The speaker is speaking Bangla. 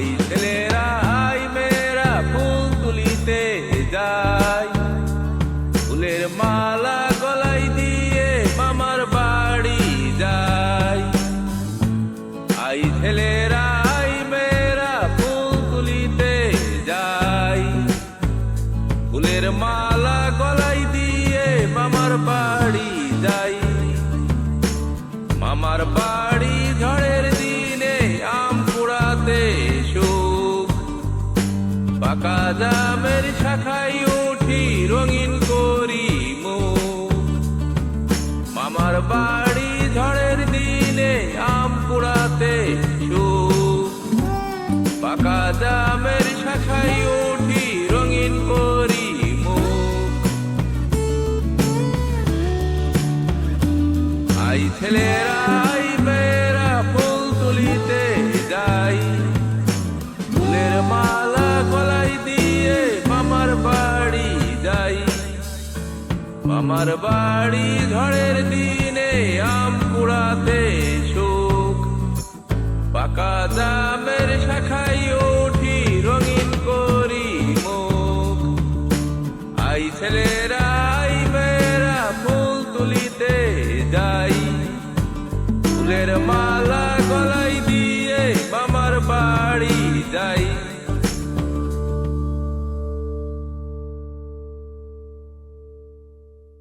আই ছেলেরা আই মেয়েরা ফুল তুলিতে যাই, ফুলের মালা গলায় দিয়ে মামার বাড়ি যাই। আই ছেলেরা আই মেয়েরা ফুল তুলিতে যাই, ফুলের মালা গলায় দিয়ে মামার বাড়ি যাই। মামার বাড়ি ঝড়ের দিনে আম কুড়াতে সুখ, পাকা জামের শাখায় উঠি রঙিন করি মুখ। মামার বাড়ি ঝড়ের দিনে আম কুড়াতে সুখ, পাকা জামের শাখায় উঠি রঙিন করি মুখ। আই ছেলেরা আই মেয়েরা ফুল তুলিতে যাই, ফুলের মালা গলায় দিয়ে মামার বাড়ি যাই। মামার বাড়ি ঝড়ের দিনে আম কুড়াতে সুখ, পাকা জামের শাখায় উঠি রঙিন করি মুখ। আই ছেলেরা আই মেয়েরা ফুল তুলিতে যাই, ফুলের